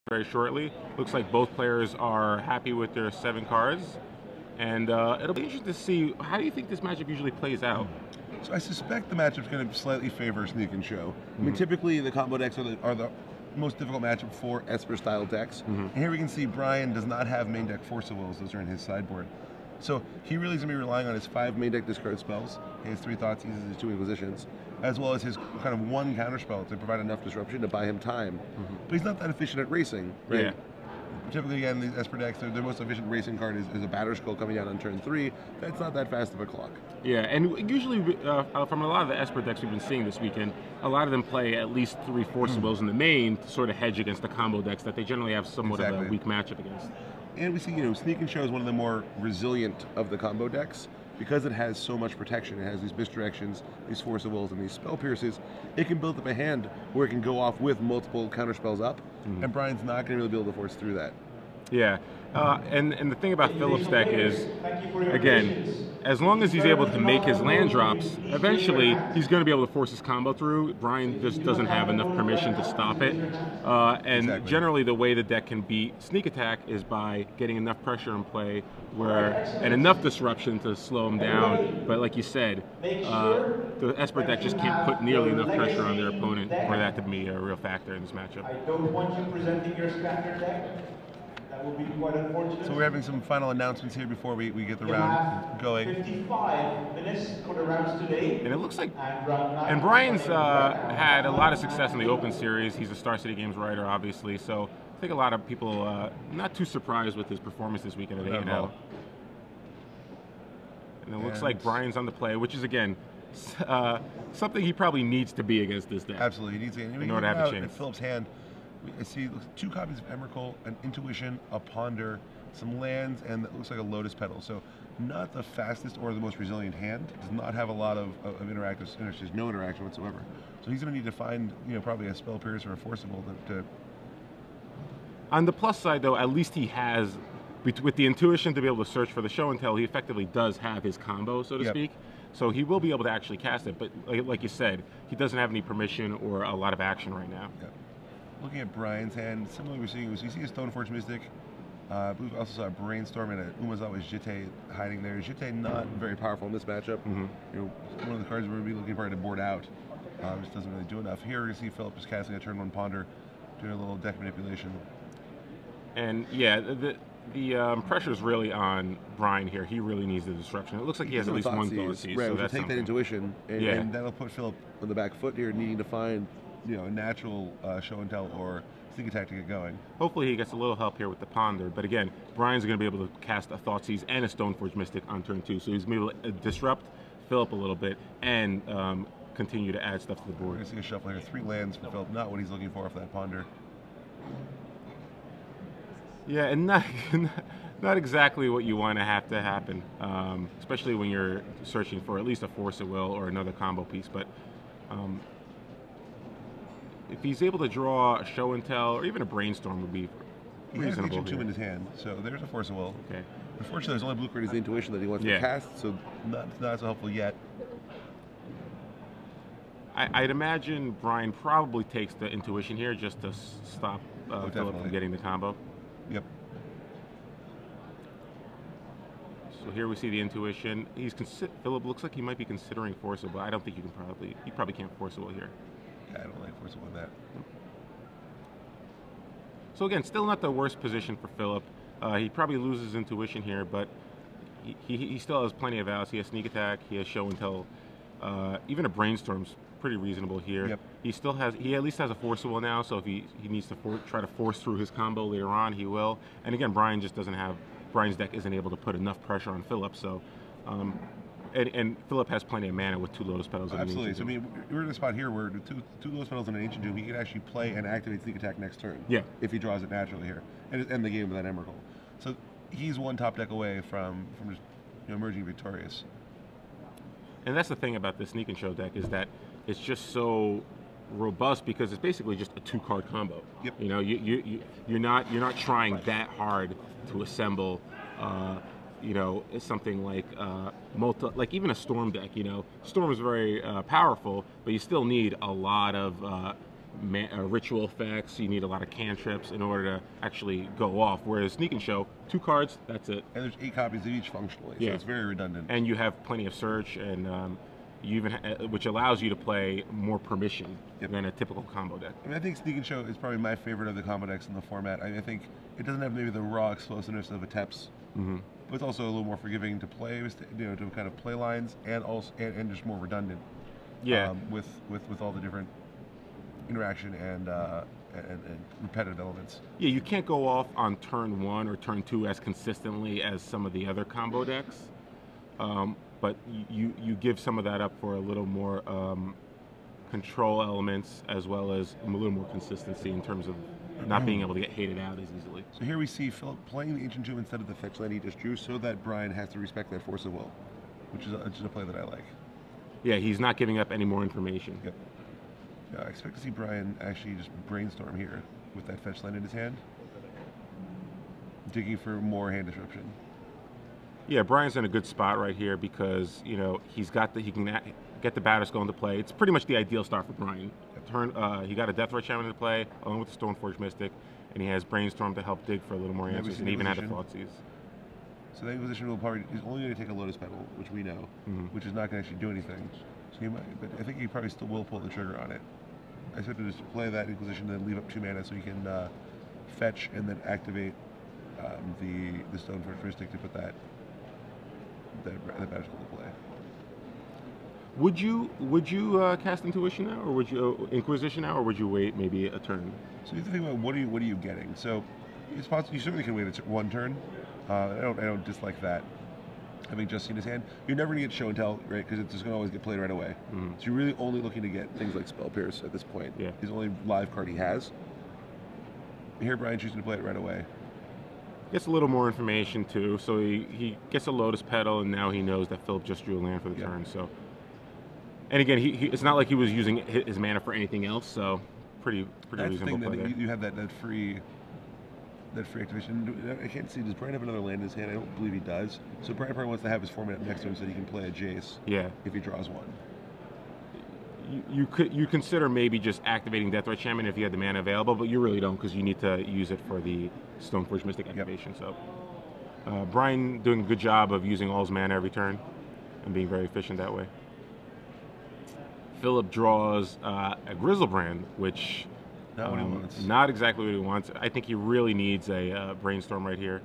very shortly. Looks like both players are happy with their 7 cards. And it'll be interesting to see, how do you think this matchup usually plays out? So I suspect the matchup's going to slightly favor Sneak and Show. I mean, typically the combo decks are the most difficult matchup for Esper-style decks. And here we can see Brian does not have main deck Force of Wills. Those are in his sideboard. So he really is going to be relying on his 5 main deck discard spells, his 3 Thoughtseize, his 2 Inquisitions, as well as his kind of 1 counterspell to provide enough disruption to buy him time. But he's not that efficient at racing, right? Yeah. Typically, again, these Esper decks, their most efficient racing card is a Batter Skull coming out on turn 3. That's not that fast of a clock. Yeah, and usually from a lot of the Esper decks we've been seeing this weekend, a lot of them play at least 3 Force of Wills in the main to sort of hedge against the combo decks that they generally have somewhat of a weak matchup against. And we see, Sneak and Show is one of the more resilient of the combo decks because it has so much protection. It has these misdirections, these Force of Wills, and these Spell Pierces. It can build up a hand where it can go off with multiple counterspells up, and Brian's not going to really be able to force through that. Yeah, and the thing about Phillip's deck is, again, as long as he's able to make his land drops, eventually he's going to be able to force his combo through. Brian just doesn't have enough permission to stop it. And generally the way the deck can beat Sneak Attack is by getting enough pressure in play and enough disruption to slow him down. But like you said, the Esper deck just can't put nearly enough pressure on their opponent for that to be a real factor in this matchup. I don't want you presenting your standard deck. That will be quite unfortunate. So we're having some final announcements here before we get the round going. 55 minutes for the rounds today. And it looks like, and Brian's had a lot of success in the Open Series. He's a Star City Games writer, obviously, so I think a lot of people not too surprised with his performance this weekend at 8-0. And it looks like Brian's on the play, which is, again, something he probably needs to be against this deck. Absolutely, he needs to. In order to have a chance. At Phillip's hand, I see 2 copies of Emrakul, an Intuition, a Ponder, some lands, and it looks like a Lotus Petal. So not the fastest or the most resilient hand. Does not have a lot of interactive, there's no interaction whatsoever. So he's going to need to find, probably a Spell Pierce or a Forcible to. On the plus side, though, at least he has, with the intuition to be able to search for the show and tell, he effectively does have his combo, so to speak. So he will be able to actually cast it. But like you said, he doesn't have any permission or a lot of action right now. Yep. Looking at Brian's hand, similarly we see a Stoneforge Mystic. We also saw a Brainstorm and a Umazawa Jitte hiding there. Jitte not very powerful in this matchup. One of the cards we're going to be looking for to board out. Just doesn't really do enough. Here we see Phillip just casting a turn 1 Ponder, doing a little deck manipulation. And yeah, the pressure's really on Brian here. He really needs the disruption. It looks like he has at least 1 Thoughtseize. Right, so that's take that intuition, and that'll put Phillip on the back foot here, needing to find a natural show and tell or Sneak Attack to get going. Hopefully he gets a little help here with the Ponder, but again, Brian's going to be able to cast a Thoughtseize and a Stoneforge Mystic on turn 2, so he's going to be able to disrupt Phillip a little bit and continue to add stuff to the board. We're going to see a shuffle here. 3 lands for Phillip, not what he's looking for that Ponder. Yeah, and not exactly what you want to have happen, especially when you're searching for at least a Force of Will or another combo piece, but if he's able to draw a Show and Tell or even a Brainstorm would be reasonable. He has Two in his hand, so there's a Force of Will. Okay. Unfortunately, there's only blue card is the Intuition that he wants to cast, so not so helpful yet. I'd imagine Brian probably takes the Intuition here just to stop Phillip from getting the combo. Yep. So here we see the Intuition. Phillip looks like he might be considering Forcible. I don't think he probably can't Forcible here. Yeah, I don't like Forcible in that. So again, still not the worst position for Phillip. He probably loses Intuition here, but he still has plenty of outs. He has Sneak Attack, he has Show and Tell. Even a Brainstorm's pretty reasonable here. Yep. He at least has a Forcible now, so if he needs to try to force through his combo later on, he will. And again, Brian just doesn't have, Brian's deck isn't able to put enough pressure on Phillip, so and Phillip has plenty of mana with 2 Lotus Petals. Absolutely. So I mean, we're in a spot here where two Lotus Petals and an Ancient Doom, he can actually play and activate Sneak Attack next turn. Yeah. If he draws it naturally here, and end the game with that Emrakul. So he's 1 top deck away from just emerging victorious. And that's the thing about the Sneak and Show deck is that it's just so robust because it's basically just a 2-card combo. Yep. You're not trying that hard to assemble. Something like like even a Storm deck. Storm is very powerful, but you still need a lot of ritual effects. You need a lot of cantrips in order to actually go off. Whereas Sneak and Show, 2 cards, that's it. And there's 8 copies of each functionally, so it's very redundant. And you have plenty of search, and you even which allows you to play more permission than a typical combo deck. I mean, I think Sneak and Show is probably my favorite of the combo decks in the format. I think it doesn't have maybe the raw explosiveness of a Teps, but it's also a little more forgiving to play, to kind of play lines, and also and just more redundant. Yeah. With all the different interaction and repetitive elements. Yeah, you can't go off on turn 1 or turn 2 as consistently as some of the other combo decks. But you give some of that up for a little more control elements, as well as a little more consistency in terms of not being able to get hated out as easily. So here we see Phillip playing the Ancient Tomb instead of the fetch land he just drew, so that Brian has to respect that Force of Will, which is a play that I like. Yeah, he's not giving up any more information. Yep. Yeah, I expect to see Brian actually just brainstorm here with that fetch land in his hand, digging for more hand disruption. Yeah, Brian's in a good spot right here because he can get the Batterskull into play. It's pretty much the ideal start for Brian. He got a Deathray Shaman into play along with the Stoneforge Mystic, and he has Brainstorm to help dig for a little more answers, and even had a Thoughtseize. So that Inquisition will probably is only going to take a Lotus Petal, which we know, which is not going to actually do anything. So he might, but I think he probably still will pull the trigger on it. I expect him to just play that Inquisition and then leave up 2 mana so he can fetch and then activate the Stoneforge Mystic to put that Batterskull to play. Would you cast Intuition now, or would you Inquisition now, or would you wait maybe a turn? So you have to think about what are you getting. So it's possible you certainly can wait 1 turn. I don't dislike that. Having just seen his hand, you're never going to get show and tell, right? Because it's just going to always get played right away. So you're really only looking to get things like Spell Pierce at this point. Yeah. His only live card he has. Here, Brian choosing to play it right away. Gets a little more information too, so he gets a Lotus Petal, and now he knows that Phillip just drew a land for the turn. So, and again, it's not like he was using his mana for anything else. So, pretty reasonable play there. You have that free activation. I can't see. Does Brian have another land in his hand? I don't believe he does. So Brian probably wants to have his format up next to him so that he can play a Jace. Yeah. If he draws one. You consider maybe just activating Deathrite Shaman if you had the mana available, but you really don't because you need to use it for the Stoneforge Mystic activation. So Brian doing a good job of using all his mana every turn and being very efficient that way. Phillip draws a Grizzlebrand, which not exactly what he wants. I think he really needs a Brainstorm right here.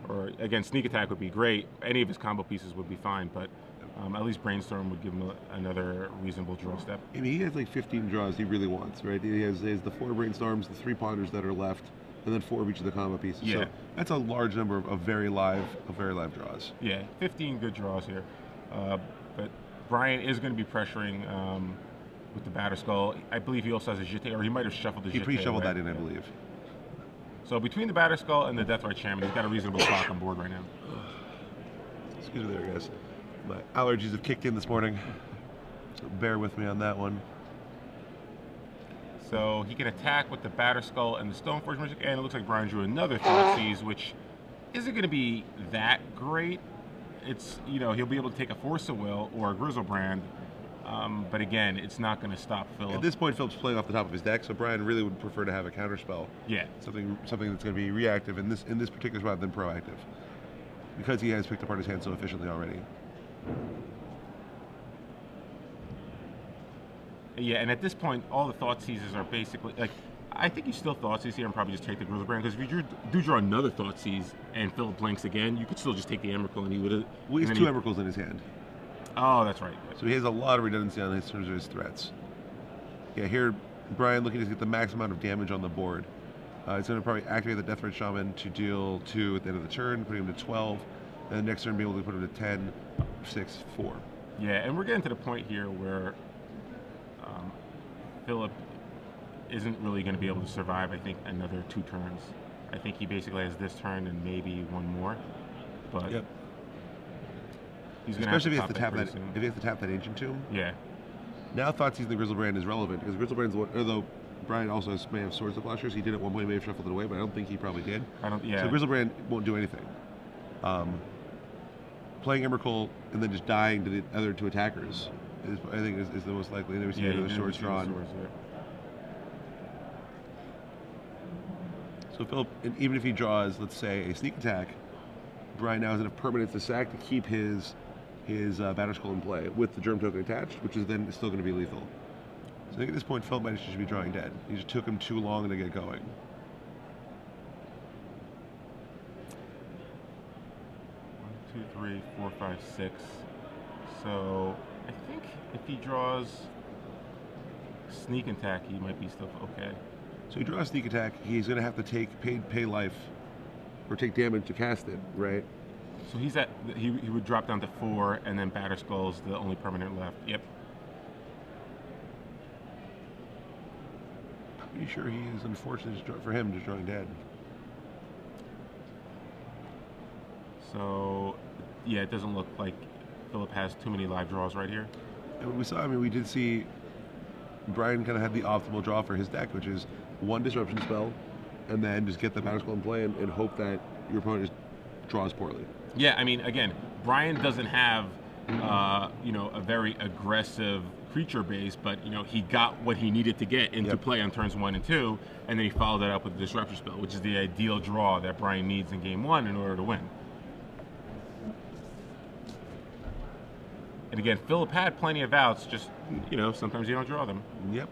Or again, Sneak Attack would be great. Any of his combo pieces would be fine, but at least Brainstorm would give him another reasonable draw step. I mean, he has like 15 draws he really wants, right? He has the 4 Brainstorms, the 3 Ponders that are left, and then 4 of each of the combo pieces. Yeah. So that's a large number of very live draws. Yeah, 15 good draws here. But Brian is going to be pressuring with the Batterskull. I believe he also has a Jeté, or he might have shuffled the Jeté. He pre-shuffled that in, I believe. So between the Batterskull and the Deathrite Shaman, he's got a reasonable clock on board right now. Excuse me there, guys. My allergies have kicked in this morning, so bear with me on that one. So he can attack with the Batterskull and the Stoneforge Mystic, and it looks like Brian drew another Thoughtseize, which isn't going to be that great. It's, he'll be able to take a Force of Will or a Grizzlebrand, but again, it's not going to stop Phillip. At this point, Phillip's playing off the top of his deck, so Brian really would prefer to have a counterspell. Yeah. Something that's going to be reactive in this particular spot than proactive, because he has picked apart his hand so efficiently already. Yeah, and at this point, all the Thoughtseizes are basically like. I think you still Thoughtseize here and probably just take the Grizzlebrand, because if you do draw another Thoughtseize and Phillip blanks again, you could still just take the Emrakul and he would have. Well, he has 2 Emrakuls in his hand. Oh, that's right. So he has a lot of redundancy on his terms of his threats. Yeah, here Brian looking to get the max amount of damage on the board. It's going to probably activate the Deathrite Shaman to deal 2 at the end of the turn, putting him to 12, and the next turn be able to put him to 10, 6, 4. Yeah, and we're getting to the point here where Phillip isn't really going to be able to survive, I think, another 2 turns. I think he basically has this turn and maybe 1 more. But yep. He's going to have to if he has to tap that Ancient Tomb. Yeah. Now Thoughtseizing the Grizzlebrand is relevant, because Grizzlebrand's one, although Brian also may have Swords of Plowshares, he did at one point, may have shuffled it away, but I don't think he probably did. Yeah. So Grizzlebrand won't do anything. Playing Emrakul and then just dying to the other 2 attackers is the most likely. And then we see the swords drawn. So Phillip, and even if he draws, let's say, a sneak attack, Brian now has enough permanents to sack to keep his Batterskull in play with the Germ token attached, which is then still going to be lethal. So I think at this point, Phillip might just be drawing dead. He just took him too long to get going. 1, 2, 3, 4, 5, 6. So I think if he draws sneak attack, he might be still okay. So he draws sneak attack. He's going to have to pay life, or take damage to cast it, right? So he's at he would drop down to 4, and then Batterskull's the only permanent left. Yep. Pretty sure he is unfortunate for him just drawing dead. So yeah, it doesn't look like Phillip has too many live draws right here. And we saw, I mean, we did see Brian kind of had the optimal draw for his deck, which is 1 disruption spell, and then just get the Batterskull in play and hope that your opponent just draws poorly. Yeah, I mean, again, Brian doesn't have, you know, a very aggressive creature base, but you know, he got what he needed to get into play on turns 1 and 2, and then he followed that up with the disruption spell, which is the ideal draw that Brian needs in game 1 in order to win. And again, Phillip had plenty of outs, just, you know, sometimes you don't draw them. Yep.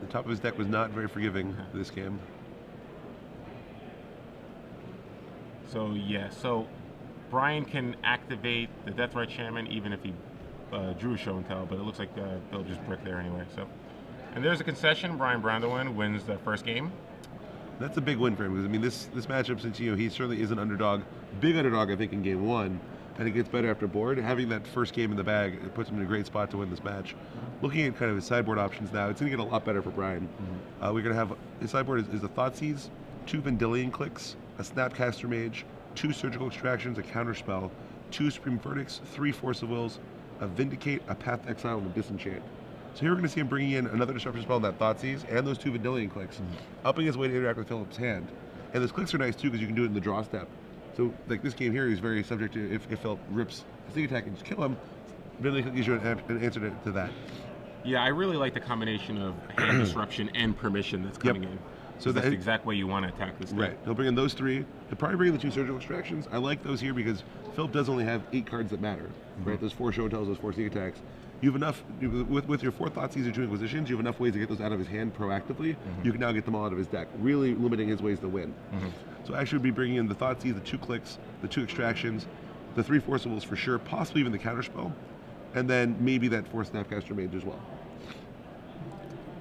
The top of his deck was not very forgiving this game. So yeah, so Brian can activate the Deathrite Shaman even if he drew a show and tell, but it looks like they'll just brick there anyway. So, and there's a concession. Brian Braun-Duin wins the first game. That's a big win for him because I mean this matchup, since you know he certainly is an underdog, big underdog I think in game 1, and it gets better after board. Having that first game in the bag, it puts him in a great spot to win this match. Looking at kind of his sideboard options now, it's going to get a lot better for Brian. We're going to have his sideboard is a Thoughtseize, 2 Vendilion Clicks, a Snapcaster Mage, 2 Surgical Extractions, a Counterspell, 2 Supreme Verdicts, 3 Force of Wills, a Vindicate, a Path to Exile, and a Disenchant. So here we're going to see him bringing in another Disruption Spell in that Thoughtseize and those 2 Vendilion Clicks, upping his way to interact with Phillip's hand. And those clicks are nice too because you can do it in the draw step. So like this game here, he's very subject to if Phillip rips a sneak attack and just kill him, Vendilion Click gives you an answer to that. Yeah, I really like the combination of hand disruption and permission that's coming in. So that's the exact way you want to attack this deck. Right. He'll bring in those 3. He'll probably bring in the 2 Surgical Extractions. I like those here because Phillip does only have 8 cards that matter. Right. Those 4 show and tells, those 4 sneak attacks. You have enough with your 4 Thoughtseize or 2 Inquisitions. You have enough ways to get those out of his hand proactively. You can now get them all out of his deck, really limiting his ways to win. So I actually would be bringing in the Thoughtseize, the 2 clicks, the 2 extractions, the 3 Force of Wills for sure, possibly even the Counterspell, and then maybe that 4 Snapcaster Mage as well.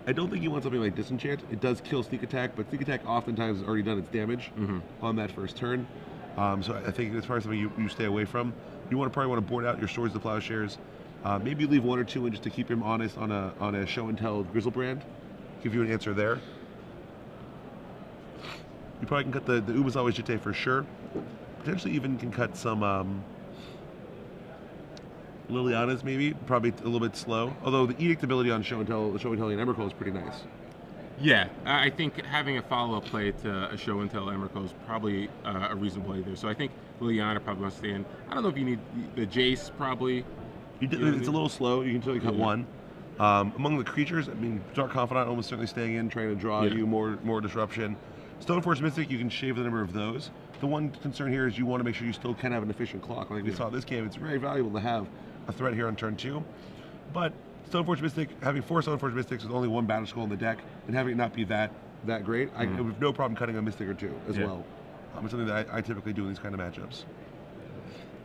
I don't think you want something like Disenchant. It does kill Sneak Attack, but Sneak Attack oftentimes has already done its damage on that first turn. So I think as far as something you stay away from, you probably want to board out your Swords to Plowshares. Maybe leave 1 or 2 in just to keep him honest on a show and tell Grizzlebrand. Give you an answer there. You probably can cut the Umazawa Jitte for sure. Potentially even can cut some Liliana's maybe. Probably a little bit slow. Although the Edict ability on show and tell and Emrakul is pretty nice. Yeah, I think having a follow-up play to a show and tell Emrakul is probably a reasonable play there. So I think Liliana probably wants to stay in. I don't know if you need the Jace probably. It's a little slow. You can certainly cut 1. Among the creatures, I mean, Dark Confidant almost certainly staying in, trying to draw you more disruption. Stoneforge Mystic, you can shave the number of those. The one concern here is you want to make sure you still can have an efficient clock. Like we saw this game, it's very valuable to have a threat here on turn 2. But Stoneforge Mystic, having 4 Stoneforge Mystics with only 1 Batterskull in the deck, and having it not be that great, I have no problem cutting a Mystic or 2 as well. It's something that I typically do in these kind of matchups.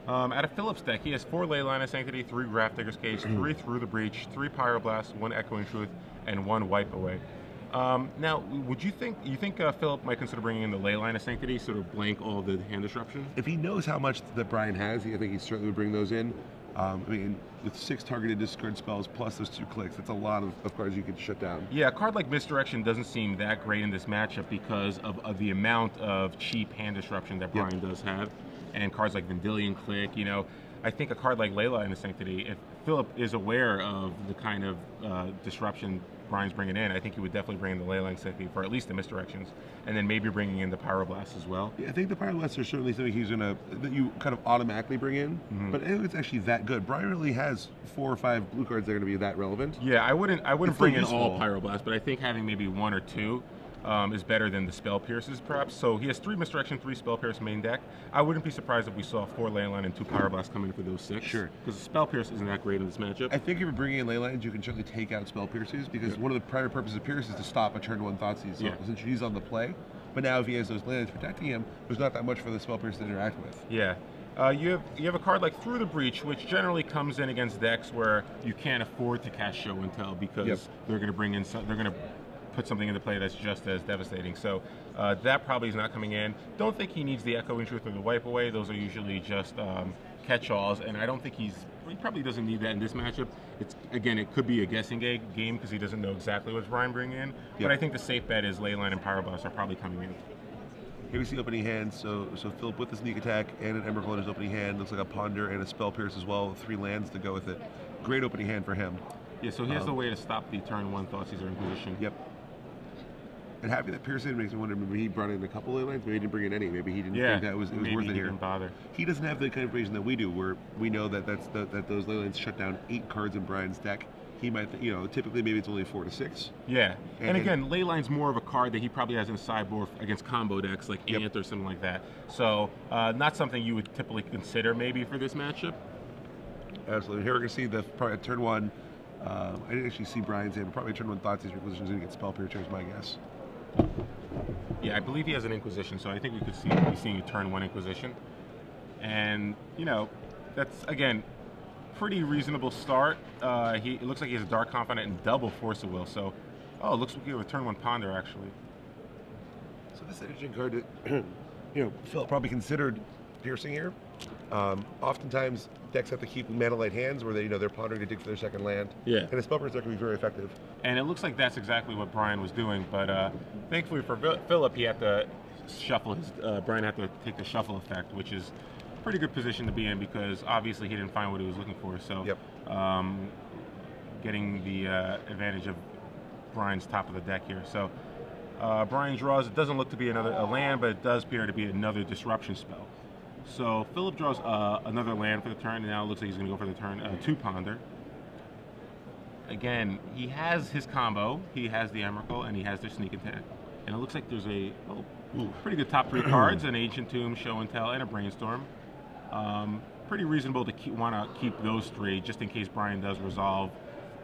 Out of Phillip's deck, he has 4 Leyline of Sanctity, 3 Grafdigger's Cage, 3 Through the Breach, 3 Pyroblast, 1 Echoing Truth, and 1 Wipe Away. Now, would you think Phillip might consider bringing in the Leyline of Sanctity, sort of blank all the hand disruption? If he knows how much that Brian has, I think he certainly would bring those in. I mean, with 6 targeted discard spells plus those 2 clicks, that's a lot of cards you could shut down. Yeah, a card like Misdirection doesn't seem that great in this matchup because of the amount of cheap hand disruption that Brian does have. And cards like Vendilion Click, you know, I think a card like Leyline of Sanctity, if Phillip is aware of the kind of disruption Brian's bringing in, I think he would definitely bring in the Leyline of Sanctity for at least the Misdirections, and then maybe bringing in the Pyroblast as well. Yeah, I think the Pyroblasts are certainly something that you kind of automatically bring in, but I think it's actually that good. Brian really has 4 or 5 blue cards that are going to be that relevant. Yeah, I wouldn't bring in all Pyroblast, but I think having maybe 1 or 2 is better than the Spell Pierces, perhaps. So he has 3 Misdirection, 3 Spell Pierce main deck. I wouldn't be surprised if we saw 4 Leyline and 2 Power Blast come in for those 6. Sure. Because the Spell Pierce isn't that great in this matchup. I think if you're bringing in Leylines, you can certainly take out Spell Pierces, because one of the primary purposes of Pierce is to stop a turn 1 Thoughtseize. So since he's on the play, but now if he has those Leylines protecting him, there's not that much for the Spell Pierce to interact with. Yeah. You have a card like Through the Breach, which generally comes in against decks where you can't afford to cast Show and Tell because they're going to bring in they're going to put something into play that's just as devastating. So that probably is not coming in. Don't think he needs the Echoing Truth or the Wipe Away. Those are usually just catch-alls, and I don't think he probably doesn't need that in this matchup. Again, it could be a guessing game because he doesn't know exactly what's Brian bringing in. But I think the safe bet is Leyline and Power Blast are probably coming in. Here we see opening hand, so Phillip with the Sneak Attack and an Emrakul in his opening hand. Looks like a Ponder and a Spell Pierce as well, 3 lands to go with it. Great opening hand for him. Yeah, so he has the way to stop the turn 1 Thoughtseize or Inquisition. Yep. And having that Pierce in makes me wonder, maybe he brought in a couple of lands, maybe he didn't bring in any. Maybe he didn't think that it was worth it here. Didn't bother. He doesn't have the kind of information that we do, where we know that that those Leylands shut down 8 cards in Brian's deck. He might, typically maybe it's only 4 to 6. Yeah, and again, Leyline's more of a card that he probably has in a sideboard against combo decks like Ant or something like that. So not something you would typically consider maybe for this matchup. Absolutely. Here we're going to see the probably turn 1. I didn't actually see Brian's hand, but probably turn 1 Thoughtseize Requisition is going to get Spell Piercer is my guess. Yeah, I believe he has an Inquisition, so I think we could be seeing a turn 1 Inquisition. And, that's, again, pretty reasonable start. It looks like he has a Dark Confidant and double Force of Will. So, it looks like he has a turn 1 Ponder, actually. So this is an interesting card that, Phil probably considered piercing here. Oftentimes, decks have to keep Mana Light hands where they're pondering to dig for their second land. Yeah. And a Spell Piercer can be very effective. And it looks like that's exactly what Brian was doing. But thankfully for Phillip, he had to shuffle his. Brian had to take the shuffle effect, which is a pretty good position to be in because obviously he didn't find what he was looking for. So, getting the advantage of Brian's top of the deck here. So, Brian draws. It doesn't look to be a land, but it does appear to be another disruption spell. So Phillip draws another land for the turn, and now it looks like he's going to go for the turn 2 Ponder. Again, he has his combo. He has the Emrakul, and he has their Sneak Attack. And it looks like there's a pretty good top 3 cards: an Ancient Tomb, Show and Tell, and a Brainstorm. Pretty reasonable to want to keep those 3 just in case Brian does resolve.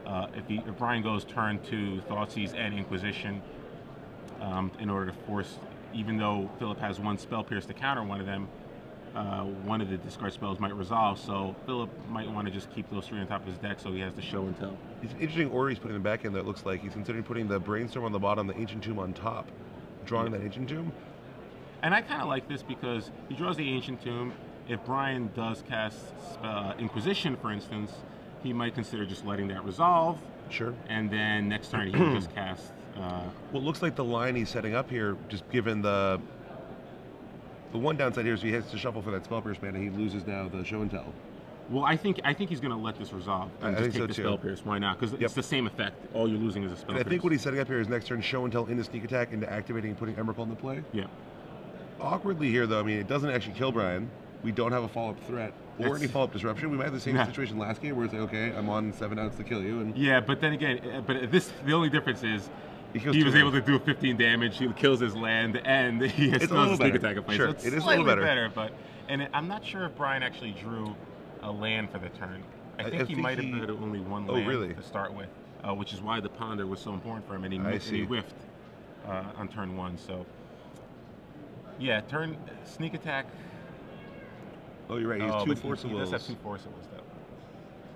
If Brian goes turn 2 Thoughtseize and Inquisition in order to force, even though Phillip has 1 Spell Pierce to counter one of them, one of the discard spells might resolve, so Phillip might want to just keep those 3 on top of his deck so he has the Show and Tell. It's an interesting order he's putting them back in that looks like he's considering putting the Brainstorm on the bottom, the Ancient Tomb on top, drawing that Ancient Tomb. And I kind of like this because he draws the Ancient Tomb. If Brian does cast Inquisition, for instance, he might consider just letting that resolve. Sure. And then next turn he can just cast... well, it looks like the line he's setting up here, just given the one downside here is he has to shuffle for that Spell Pierce mana, he loses now the Show and Tell. Well, I think he's going to let this resolve and just take the Spell Pierce. Why not? Because it's the same effect. All you're losing is a Spell Pierce. I think what he's setting up here is next turn Show and Tell into Sneak Attack, into activating and putting Emrakul into play. Yeah. Awkwardly here, though, I mean, it doesn't actually kill Brian. We don't have a follow-up threat or any follow-up disruption. We might have the same situation last game where it's like, okay, I'm on 7 outs to kill you. And yeah, but then again, the only difference is he was able to do 15 damage, he kills his land, and he has still a Sneak Attack in place. Sure, so it is a little better. And I'm not sure if Brian actually drew a land for the turn. I think he might have had only 1 land to start with, which is why the Ponder was so important for him, and he whiffed on turn 1. So, yeah, Sneak Attack. Oh, you're right. He has 2 Force of Wills. He does have 2 Force of Wills, though.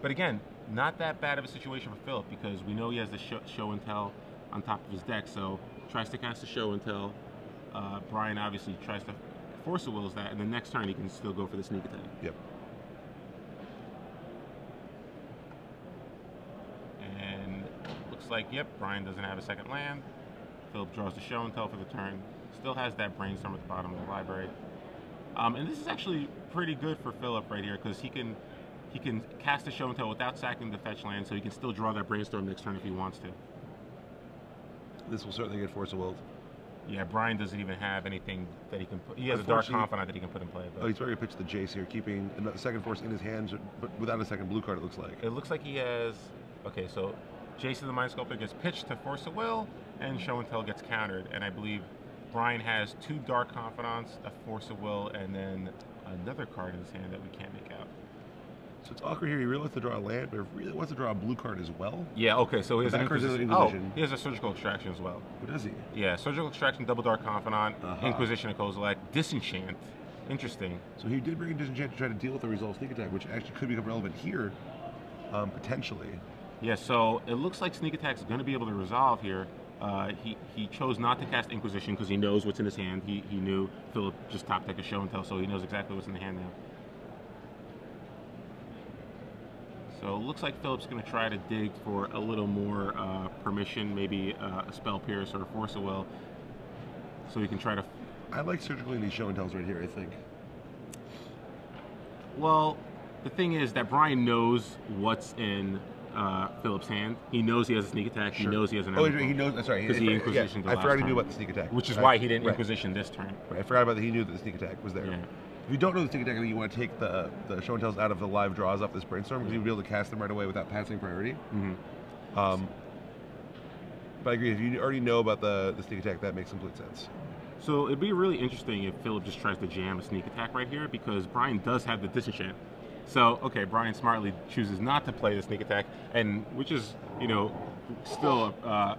But again, not that bad of a situation for Phillip because we know he has the Show and Tell on top of his deck, so tries to cast the Show and Tell. Brian obviously tries to Force of Wills that, and the next turn he can still go for the Sneak Attack. Yep. And looks like, Brian doesn't have a second land. Phillip draws the Show and Tell for the turn. Still has that Brainstorm at the bottom of the library. And this is actually pretty good for Phillip right here because he can cast a Show and Tell without sacking the fetch land, so he can still draw that Brainstorm next turn if he wants to. This will certainly get Force of Will. Yeah, Brian doesn't even have anything that he can put. He has a Dark Confidant that he can put in play. But. Oh, he's ready to pitch the Jace here, keeping the second Force in his hands, but without a second blue card, it looks like. It looks like he has... Okay, so Jace of the Mind Sculptor gets pitched to Force of Will, and Show and Tell gets countered. And I believe Brian has 2 Dark Confidants, a Force of Will, and then another card in his hand that we can't make out. So it's awkward here. He really wants to draw a land, but he really wants to draw a blue card as well. Yeah, okay, so he has an Inquisition. Oh, Inquisition. he has a Surgical Extraction as well. What does he? Yeah, Surgical Extraction, double Dark Confidant, Inquisition of Kozilek, Disenchant. Interesting. So he did bring a Disenchant to try to deal with the Resolve Sneak Attack, which actually could become relevant here, potentially. Yeah, so it looks like Sneak Attack's going to be able to resolve here. He chose not to cast Inquisition because he knows what's in his hand. He knew Phillip just top deck a Show and Tell, so he knows exactly what's in the hand now. So it looks like Phillip's going to try to dig for a little more permission, maybe a Spell Pierce or a Force of Will, so he can try to... I like surgically these Show and Tells right here, I think. Well, the thing is that Brian knows what's in Phillip's hand. He knows he has a Sneak Attack. Sure. He knows he has an... Oh, he knows... That's right. Because he Inquisitioned the I last forgot he turn, knew about the Sneak Attack. which is why he didn't Inquisition this turn. Right, I forgot about that. He knew that the Sneak Attack was there. Yeah. If you don't know the Sneak Attack, I think you want to take the Show and Tells out of the live draws off this Brainstorm because you'll be able to cast them right away without passing priority. But I agree, if you already know about the Sneak Attack, that makes complete sense. So it'd be really interesting if Phillip just tries to jam a Sneak Attack right here because Brian does have the Disenchant. So, okay, Brian smartly chooses not to play the Sneak Attack, and which is, you know, still a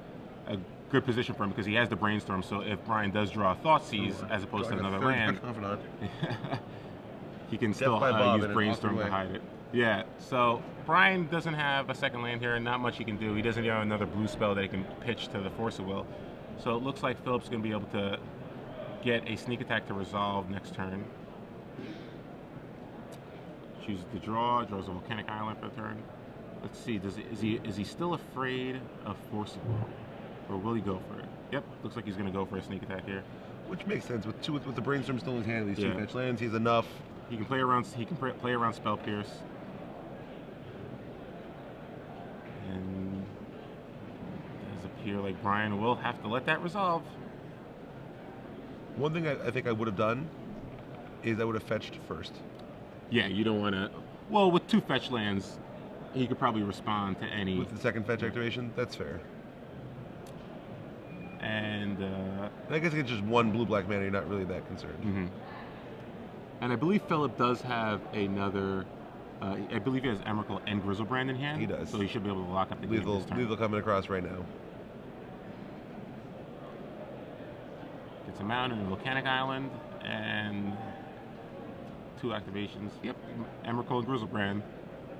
good position for him because he has the Brainstorm. So if Brian does draw a Thoughtseize as opposed to another land, he can still use Brainstorm to hide it. Yeah, so Brian doesn't have a second land here, and not much he can do. He doesn't have another blue spell that he can pitch to the Force of Will. So it looks like Phillip's going to be able to get a Sneak Attack to resolve next turn. Chooses to draws a Volcanic Island for the turn. Let's see, is he still afraid of Force of Will? Or will he go for it? Yep, looks like he's going to go for a Sneak Attack here. Which makes sense with the Brainstorm still in his hand. These 2 fetch lands, he's enough. He can play around. He can play around Spell Pierce. And it does appear like Brian will have to let that resolve. One thing I think I would have done is I would have fetched first. Yeah, you don't want to. Well, with 2 fetch lands, he could probably respond to any. With the second fetch activation, that's fair. And I guess it's just 1 blue-black mana. You're not really that concerned. And I believe Phillip does have another. I believe he has Emrakul and Grizzlebrand in hand. He does. So he should be able to lock up the game this turn. Lethal coming across right now. Gets a mountain and a Volcanic Island and 2 activations. Yep, Emrakul and Grizzlebrand.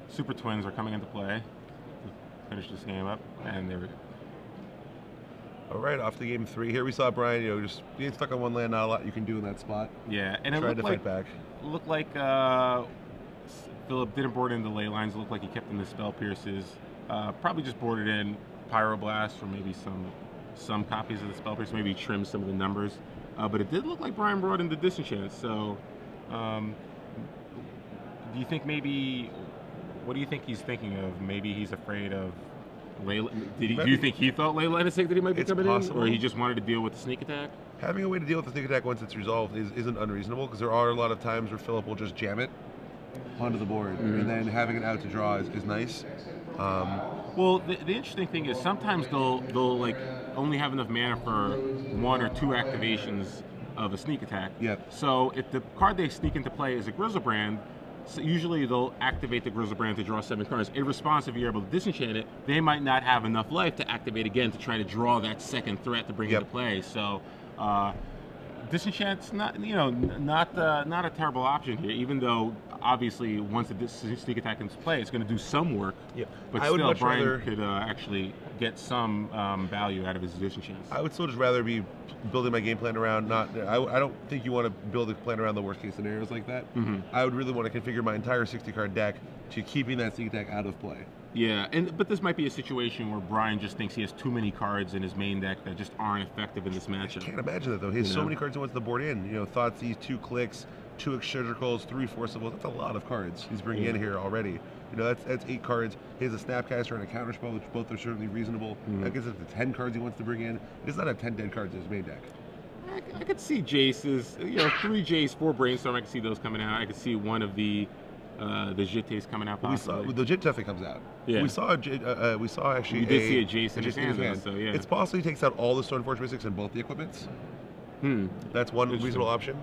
Super Twins are coming into play to finish this game up. And there we go. All right, off to game 3. Here we saw Brian, just being stuck on 1 land, not a lot you can do in that spot. Yeah, and it tried to fight back. Looked like Phillip didn't board in the ley lines. It looked like he kept in the Spell Pierces. Probably just boarded in Pyroblast or maybe some copies of the Spell Pierce. Maybe trimmed some of the numbers. But it did look like Brian brought in the Disenchant. So, do you think maybe? What do you think he's thinking of? Maybe he's afraid of. Do you think he thought Leyline that he might be coming in, or he just wanted to deal with the Sneak Attack? Having a way to deal with the Sneak Attack once it's resolved isn't unreasonable because there are a lot of times where Phillip will just jam it onto the board, and then having it out to draw is nice. Well, the interesting thing is sometimes they'll like only have enough mana for 1 or 2 activations of a Sneak Attack. Yep. So if the card they sneak into play is a Grizzlebrand, so usually they'll activate the Grizzlebrand to draw 7 cards. In response, if you're able to disenchant it, they might not have enough life to activate again to try to draw that second threat to bring into play. So disenchant's not not a terrible option here. Even though obviously once the Sneak Attack into play, it's going to do some work. Yep. But still, Brian could actually get some value out of his disenchants. I would still just rather be building my game plan around I don't think you want to build a plan around the worst case scenarios like that. I would really want to configure my entire 60 card deck to keeping that Sneak Attack out of play. Yeah, but this might be a situation where Brian just thinks he has too many cards in his main deck that just aren't effective in this matchup. I can't imagine that though. He has so many cards he wants to board in. Thoughtseize, 2 clicks, 2 Surgicals, 3 Forcibles. That's a lot of cards he's bringing in here already. That's 8 cards. He has a Snapcaster and a Counterspell, which both are certainly reasonable. That gets up to 10 cards he wants to bring in. He does not have 10 dead cards in his main deck. I could see Jace's, 3 Jace, 4 Brainstorm. I could see those coming out. I could see one of the The Jitte's coming out possibly. The Jit definitely comes out. Yeah. We saw actually. We did see a Jace in his hand, though, so yeah. It's possible he takes out all the Stoneforge Mystics and both the equipments. That's one reasonable option.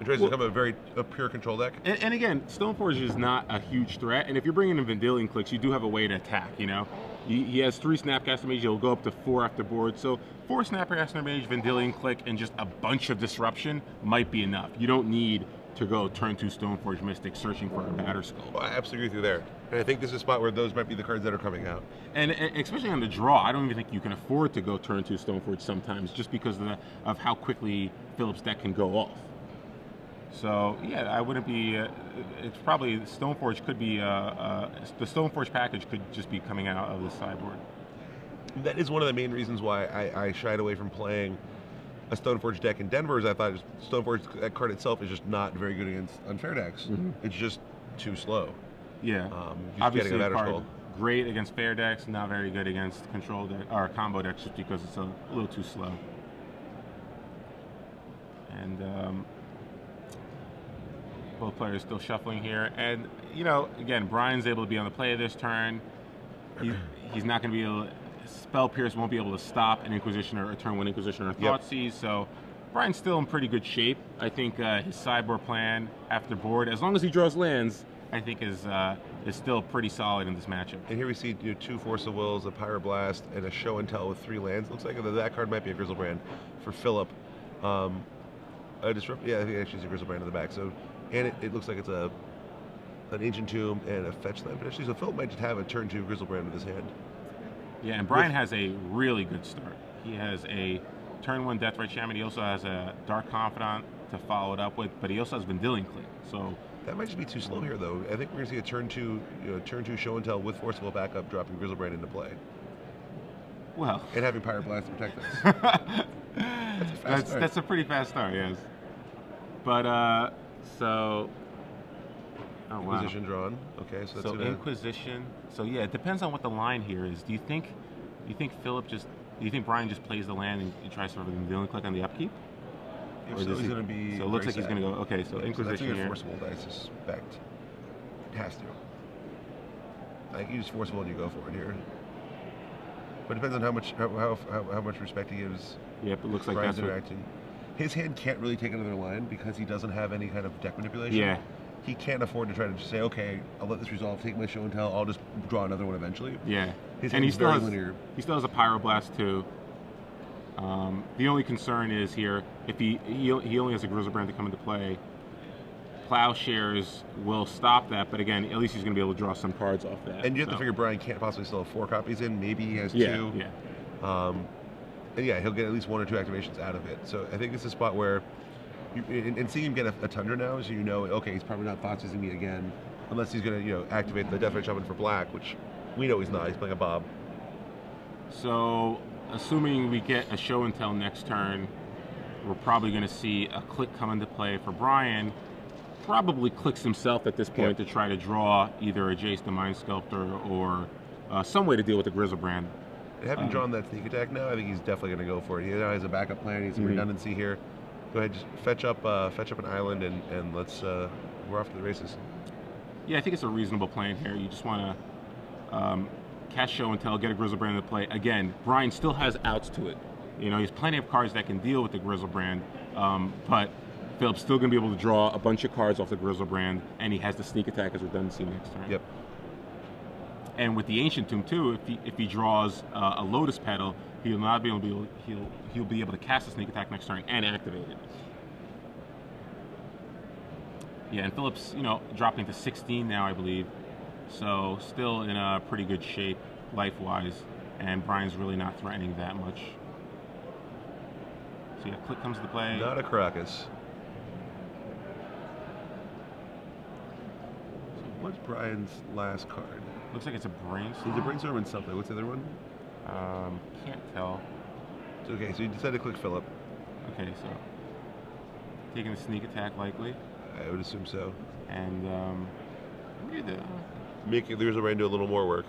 It tries to become a pure control deck. And again, Stoneforge is not a huge threat, and if you're bringing in Vendilion Clicks, you do have a way to attack, you know? He has 3 Snapcaster Mage, he'll go up to 4 after board, so 4 Snapcaster Mage, Vendilion Click, and just a bunch of disruption might be enough. You don't need to go turn 2 Stoneforge Mystic searching for a Batter Skull. Well, I absolutely agree with you there. And I think this is a spot where those might be the cards that are coming out. And especially on the draw, I don't even think you can afford to go turn 2 Stoneforge sometimes, just because of how quickly Phillip's deck can go off. So yeah, I wouldn't be. It's probably Stoneforge could be. The Stoneforge package could just be coming out of the sideboard. That is one of the main reasons why I shied away from playing a Stoneforge deck in Denver. Is I thought Stoneforge, that card itself, is just not very good against unfair decks. It's just too slow. Yeah, obviously a card great against fair decks, not very good against control deck or combo decks, just because it's a little too slow. And both players still shuffling here, and you know, again, Brian's able to be on the play this turn. He's not going to be able. Spell Pierce won't be able to stop an Inquisitioner, a turn 1 Inquisitioner, or Thoughtseize. So Brian's still in pretty good shape. I think his sideboard plan after board, as long as he draws lands, I think is still pretty solid in this matchup. And here we see 2 Force of Wills, a Pyroblast, and a Show and Tell with 3 lands. Looks like that card might be a Grizzlebrand for Phillip. A Disrupt, yeah, I think actually it's a Grizzlebrand in the back. So, and it looks like it's an Ancient Tomb and a Fetch land potentially. So Phillip might just have a turn 2 Grizzlebrand in his hand. Yeah, and Brian has a really good start. He has a turn 1 Deathrite Shaman. He also has a Dark Confidant to follow it up with, but he also has Vendilion Click. So that might just be too slow here, though. I think we're gonna see a turn 2 Show and Tell with Forcible backup, dropping Grizzlebrand into play. Well, and having Pyroblast to protect us. That's a pretty fast start, yes. But so. Oh, wow. Inquisition drawn. Okay, so that's Inquisition. So yeah, it depends on what the line here is. Do you think Brian just plays the land and he tries to sort of Vendilion Click on the upkeep? Or so he's going to be. So it looks like he's going to go. Okay, so Inquisition here. Forcible, I suspect. It has to. Like, you just Forcible and you go for it here. But it depends on how much respect he gives. Yep, it looks like Brian's that's interacting. His hand can't really take another line because he doesn't have any kind of deck manipulation. Yeah. He can't afford to try to just say, okay, I'll let this resolve, take my Show and Tell, I'll just draw another one eventually. Yeah. And he still has a Pyroblast too. The only concern is here, if he only has a Grizzlebrand to come into play, Plowshares will stop that, but again, at least he's going to be able to draw some cards off that. And you have to figure Brian can't possibly still have 4 copies in, maybe he has 2. Yeah. And yeah, he'll get at least 1 or 2 activations out of it. So I think it's a spot where and seeing him get a Tundra now, so you know, okay, he's probably not Thoughtseizing me again, unless he's going to, activate the Deathrite Shaman for black, which we know he's not. He's playing a Bob. So, assuming we get a Show and Tell next turn, we're probably going to see a Click come into play for Brian. Probably clicks himself at this point to try to draw either a Jace the Mind Sculptor or some way to deal with the Grizzlebrand. And having drawn that sneak attack now, I think he's definitely going to go for it. He now has a backup plan. He has some redundancy here. Go ahead, just fetch up an island, and let's we're off to the races. Yeah, I think it's a reasonable plan here. You just want to cast Show and Tell, get a Grizzlebrand into play. Again, Brian still has outs to it. He's plenty of cards that can deal with the Grizzlebrand, but Phillip's still going to be able to draw a bunch of cards off the Grizzlebrand, and he has the sneak attack as redundancy next turn. Yep. And with the Ancient Tomb too, if he draws a Lotus Petal, he'll not be able to he'll be able to cast a sneak attack next turn and activate it. Yeah, and Phillip's dropping to 16 now, I believe, so still in a pretty good shape life-wise, and Brian's really not threatening that much. So yeah, Click comes to play. Not a Caracas. So what's Brian's last card? Looks like it's a Brainstorm. He's a Brainstorm and something. What's the other one? Can't tell. Okay, so you decided to click Phillip. Okay, so taking the sneak attack likely. I would assume so. And make it Grizzlebrand do a little more work.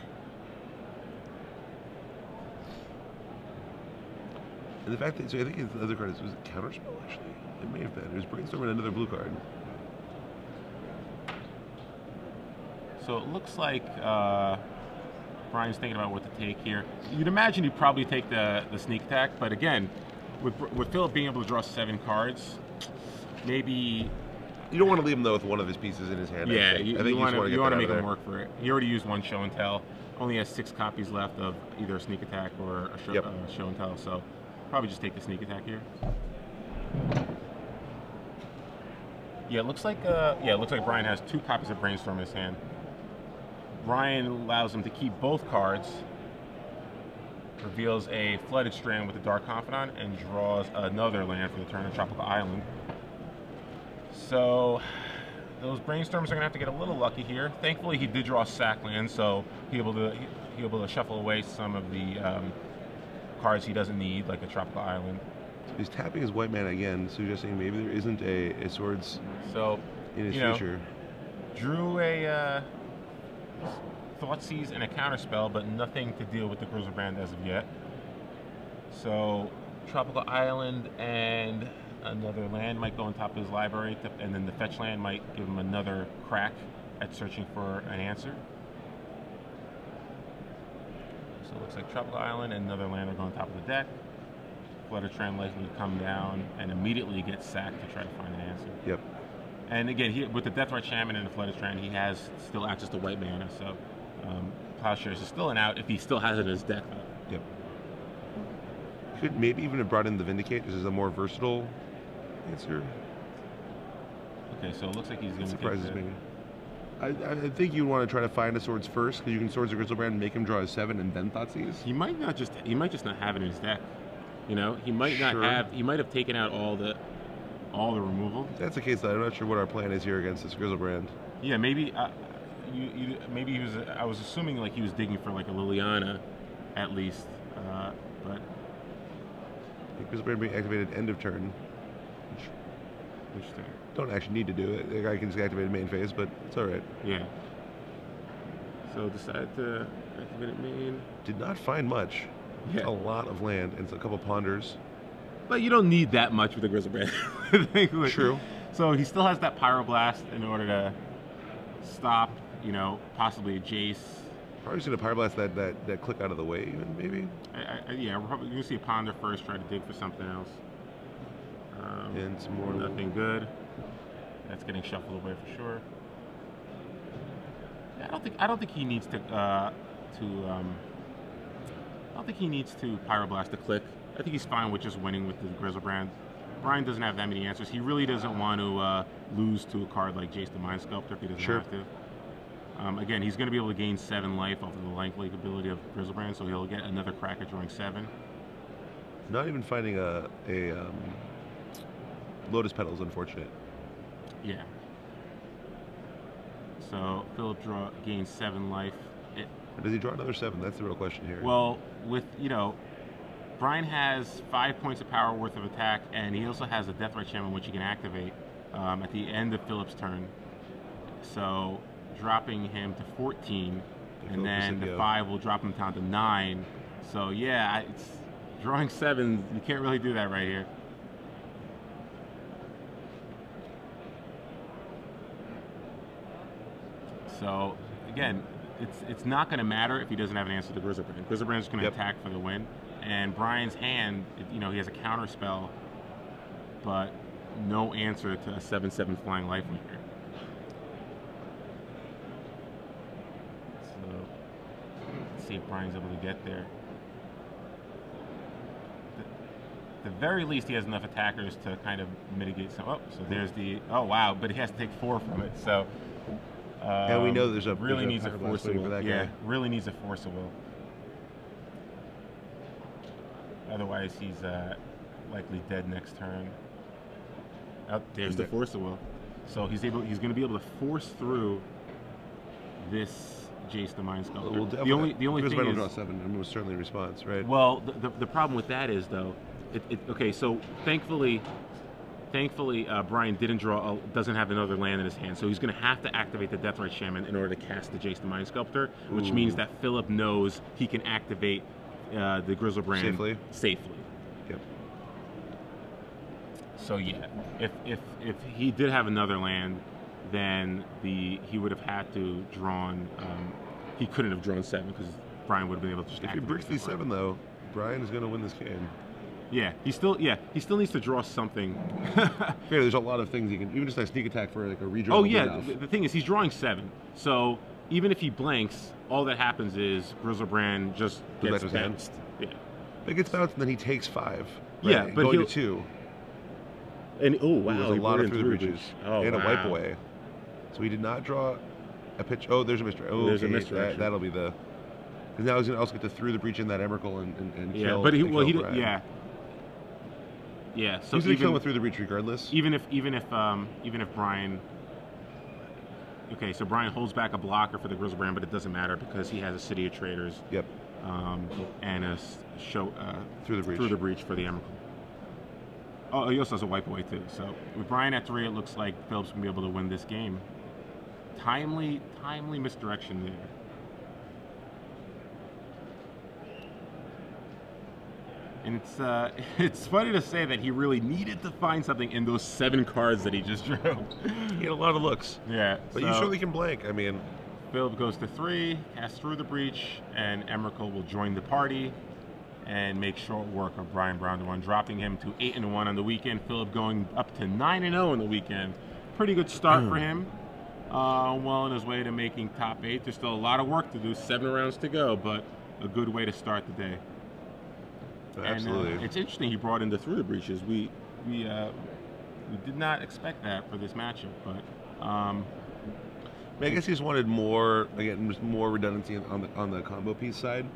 And the fact that, so I think the other card was Counterspell, actually. It may have been. It was Brainstorm and another blue card. So it looks like Brian's thinking about what to take here. You'd imagine he'd probably take the sneak attack, but again, with Phillip being able to draw 7 cards, maybe... You don't want to leave him, though, with one of his pieces in his hand. Yeah, I think you want to make him there. work for it. He already used 1 show and tell. Only has 6 copies left of either a sneak attack or a show and tell, so probably just take the sneak attack here. Yeah, it looks like Brian has 2 copies of Brainstorm in his hand. Brian allows him to keep both cards, reveals a Flooded Strand with the Dark Confidant, and draws another land for the turn on Tropical Island. So those Brainstorms are going to have to get a little lucky here. Thankfully, he did draw a sack land, so he'll be able to shuffle away some of the cards he doesn't need, like a Tropical Island. He's tapping his white mana again, suggesting maybe there isn't a Swords in his future. Drew a Thoughtseize and a counterspell, but nothing to deal with the Grizzlebrand as of yet. So Tropical Island and another land might go on top of his library, and then the fetch land might give him another crack at searching for an answer. So it looks like Tropical Island and another land are going on top of the deck. Flooded Strand likely to come down and immediately get sacked to try to find an answer. Yep. And again, with the Deathrite Shaman and the Flooded Strand, he has still access to white mana, so Plowshares is still an out if he still has it in his deck. Yep. Could maybe even have brought in the Vindicate, just as a more versatile answer. Okay, so it looks like he's going to surprises me. I think you want to try to find a Swords first, because you can Swords of Grizzlebrand and make him draw a 7 and then Thoughtseize. He might just not have it in his deck. You know, he might not have. He might have taken out all the removal. If that's the case, I'm not sure what our plan is here against this Grizzlebrand. Yeah, maybe. Maybe he was. I was assuming like he was digging for like a Liliana, at least. But Grizzlebrand being activated end of turn. Interesting. Don't actually need to do it. The guy can just activate main phase, but it's all right. Yeah. So decided to activate it main. Did not find much. Yeah. A lot of land and a couple ponders. But you don't need that much with the Grizzlebrand. True. So he still has that Pyroblast in order to stop, possibly a Jace. Probably just gonna Pyroblast that click out of the way, even maybe. Yeah, we're probably gonna see a Ponder first, try to dig for something else. And some more. Nothing good. That's getting shuffled away for sure. Yeah, I don't think he needs to. I don't think he needs to Pyroblast the click. I think he's fine with just winning with the Grizzlebrand. Brian doesn't have that many answers. He really doesn't want to lose to a card like Jace the Mind Sculptor if he doesn't have to. Again, he's going to be able to gain 7 life off of the lifelink ability of Grizzlebrand, so he'll get another crack at drawing 7. Not even finding a Lotus Petal is unfortunate. Yeah. So Phillip gains 7 life. Does he draw another 7? That's the real question here. Well, with Brian has 5 points of power worth of attack, and he also has a Deathrite Shaman which he can activate at the end of Phillip's turn. So dropping him to 14, and then the 5 will drop him down to 9. So yeah, it's drawing 7. You can't really do that right here. So again, it's not going to matter if he doesn't have an answer to Grizzlebrand. Grizzlebrand's going to attack for the win. And Brian's hand, he has a counter spell, but no answer to a 7/7 flying lifelinker. So let's see if Brian's able to get there. At the very least, he has enough attackers to kind of mitigate some. Oh, so there's the. Oh wow! But he has to take 4 from it. So. And we know there's a really needs a force of will. For that yeah, guy. Really needs a force of will. Otherwise, he's likely dead next turn. Oh, there's the force of will. So he's going to be able to force through this Jace the Mind Sculptor. Well, the only thing is, draw 7 and was certainly a response, right? Well, the problem with that is though, okay. So thankfully, Brian doesn't have another land in his hand, so he's going to have to activate the Deathrite Shaman in order to cast the Jace the Mind Sculptor, which means that Phillip knows he can activate the Grizzlebrand safely. Yep. So yeah, if he did have another land, then he would have had to drawn. He couldn't have drawn 7 because Brian would have been able to. If he bricks these 7 though, Brian is going to win this game. Yeah, he still needs to draw something. Yeah, there's a lot of things he can, even just a sneak attack for like a redraw. Oh yeah, the thing is he's drawing 7, so even if he blanks, all that happens is Grizzlebrand just gets bounced. Yeah, it gets bounced and then he takes 5. Right? Yeah, but going to 2. And oh wow, there's a lot of through the breaches and wow. a wipe away. So he did not draw a pitch. Oh, there's a misdirect. Oh, there's okay, a misdirect. That'll be the. Because now he's going to also get to through the breach in that Emrakul and yeah, kill. But he Brian. Yeah. So he's going to kill him through the breach regardless. Even if Brian. Okay, so Brian holds back a blocker for the Grizzlebrand, but it doesn't matter because he has a City of Traders. Yep. And a show through the breach for the Emrakul. Oh, he also has a wipe away too. So with Brian at 3, it looks like Phillip's gonna be able to win this game. Timely misdirection there. And it's funny to say that he really needed to find something in those 7 cards that he just drew. He had a lot of looks. Yeah. But you surely can blank. I mean, Phillip goes to 3, casts through the breach, and Emrakul will join the party and make short work of Brian Braun-Duin, dropping him to 8-1 on the weekend. Phillip going up to 9-0 on the weekend. Pretty good start for him. Well on his way to making top 8. There's still a lot of work to do. 7 rounds to go, but a good way to start the day. Absolutely. And it's interesting he brought in the through the breaches. We did not expect that for this matchup, but. I guess he just wanted more, again, just more redundancy on the combo piece side.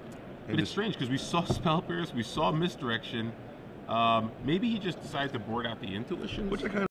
But it's strange because we saw Spell Pierce, we saw Misdirection. Maybe he just decided to board out the Intuitions. Which I kind of